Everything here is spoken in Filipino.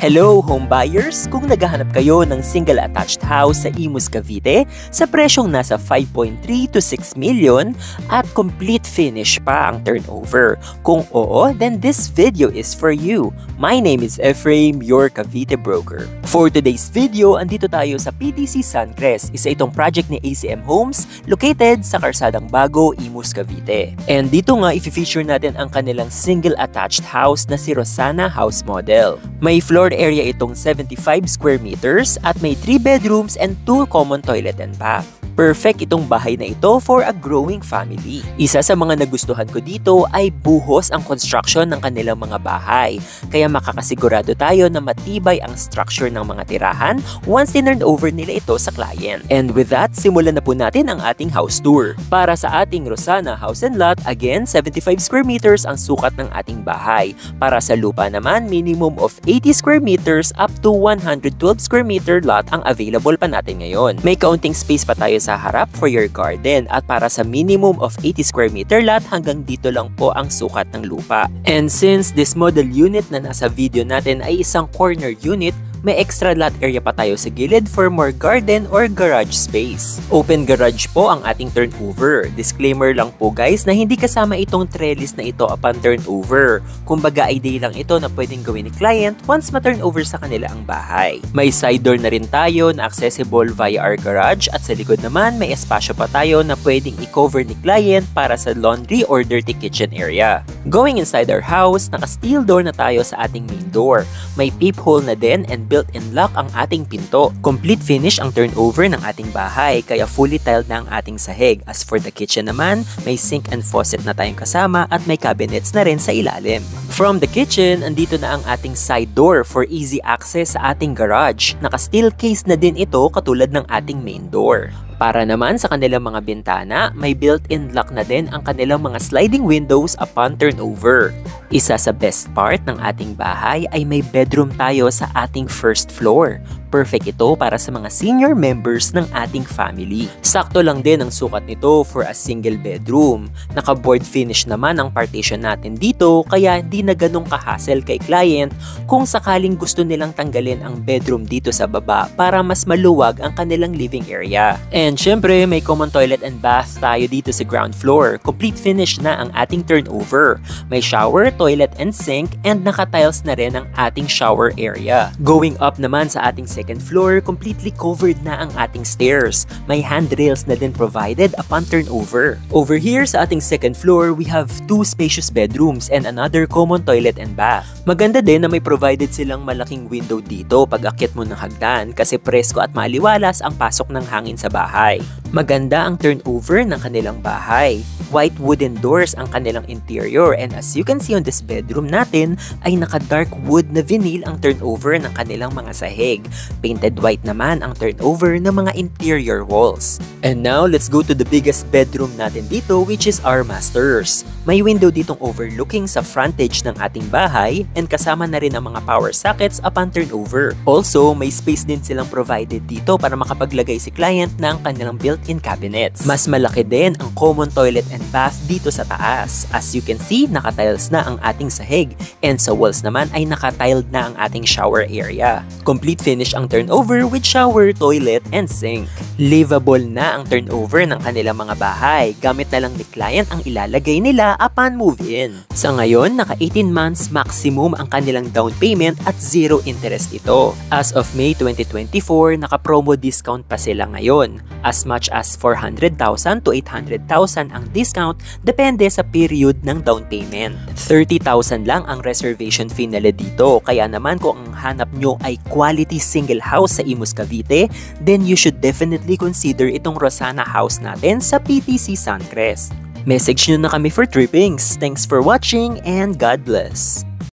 Hello home buyers! Kung naghahanap kayo ng single attached house sa Imus, Cavite sa presyong nasa 5.3 to 6 million at complete finish pa ang turnover. Kung oo, then this video is for you. My name is Ephraim, your Cavite broker. For today's video, andito tayo sa PTC Suncrest. Isa itong project ni ACM Homes located sa Karsadang Bago, Imus, Cavite. And dito nga i-feature natin ang kanilang single attached house na si Rosana House Model. May floor area itong 75 square meters at may 3 bedrooms and 2 common toilet and bath. Perfect itong bahay na ito for a growing family. Isa sa mga nagustuhan ko dito ay buhos ang construction ng kanilang mga bahay. Kaya makakasigurado tayo na matibay ang structure ng mga tirahan once tinurn over nila ito sa client. And with that, simulan na po natin ang ating house tour. Para sa ating Rosana House and Lot, again, 75 square meters ang sukat ng ating bahay. Para sa lupa naman, minimum of 80 square meters up to 112 square meter lot ang available pa natin ngayon. May kaunting space pa tayo sa harap for your garden at para sa minimum of 80 square meter lot hanggang dito lang po ang sukat ng lupa. And since this model unit na nasa video natin ay isang corner unit, may extra lot area pa tayo sa gilid for more garden or garage space. Open garage po ang ating turnover. Disclaimer lang po guys na hindi kasama itong trellis na ito upon turnover. Kumbaga idea lang ito na pwedeng gawin ni client once ma-turnover sa kanila ang bahay. May side door na rin tayo na accessible via our garage at sa likod naman may espasyo pa tayo na pwedeng i-cover ni client para sa laundry or dirty kitchen area. Going inside our house, naka-steel door na tayo sa ating main door. May peephole na din and built-in lock ang ating pinto. Complete finish ang turnover ng ating bahay kaya fully tiled na ang ating sahig. As for the kitchen naman, may sink and faucet na tayong kasama at may cabinets na rin sa ilalim. From the kitchen, andito na ang ating side door for easy access sa ating garage. Naka-steel case na din ito katulad ng ating main door. Para naman sa kanilang mga bintana, may built-in lock na din ang kanilang mga sliding windows upon turnover. Isa sa best part ng ating bahay ay may bedroom tayo sa ating first floor. Perfect ito para sa mga senior members ng ating family. Sakto lang din ang sukat nito for a single bedroom. Naka-board finish naman ang partition natin dito kaya hindi na ganong ka-hassle kay client kung sakaling gusto nilang tanggalin ang bedroom dito sa baba para mas maluwag ang kanilang living area. And syempre, may common toilet and bath tayo dito sa ground floor. Complete finish na ang ating turnover. May shower, toilet and sink and naka-tiles na rin ang ating shower area. Going up naman sa ating second floor, completely covered na ang ating stairs. May handrails na din provided upon turnover. Over here sa ating second floor, we have 2 spacious bedrooms and another common toilet and bath. Maganda din na may provided silang malaking window dito pag akyat mo ng hagdan kasi presko at maliwalas ang pasok ng hangin sa bahay. Maganda ang turnover ng kanilang bahay. White wooden doors ang kanilang interior and as you can see on this bedroom natin ay naka-dark wood na vinyl ang turnover ng kanilang mga sahig. Painted white naman ang turnover ng mga interior walls. And now, let's go to the biggest bedroom natin dito which is our masters. May window ditong overlooking sa frontage ng ating bahay and kasama na rin ang mga power sockets upon turnover. Also, may space din silang provided dito para makapaglagay si client ng kanilang built-in cabinets. Mas malaki din ang common toilet and bath dito sa taas. As you can see, naka-tiles na ang ating sahig and sa walls naman ay naka-tiled na ang ating shower area. Complete finish ang turnover with shower, toilet, and sink. Livable na ang turnover ng kanilang mga bahay. Gamit na lang ni client ang ilalagay nila upon move-in. Sa ngayon, naka 18 months maximum ang kanilang down payment at 0 interest ito. As of May 2024, naka-promo discount pa sila ngayon. As much as 400,000 to 800,000 ang discount depende sa period ng down payment. 30,000 lang ang reservation fee nila dito. Kaya naman kung ang hanap nyo ay quality single house sa Imus, Cavite, then you should definitely consider itong Rosana House natin sa PTC Suncrest. Message nyo na kami for trippings. Thanks for watching and God bless!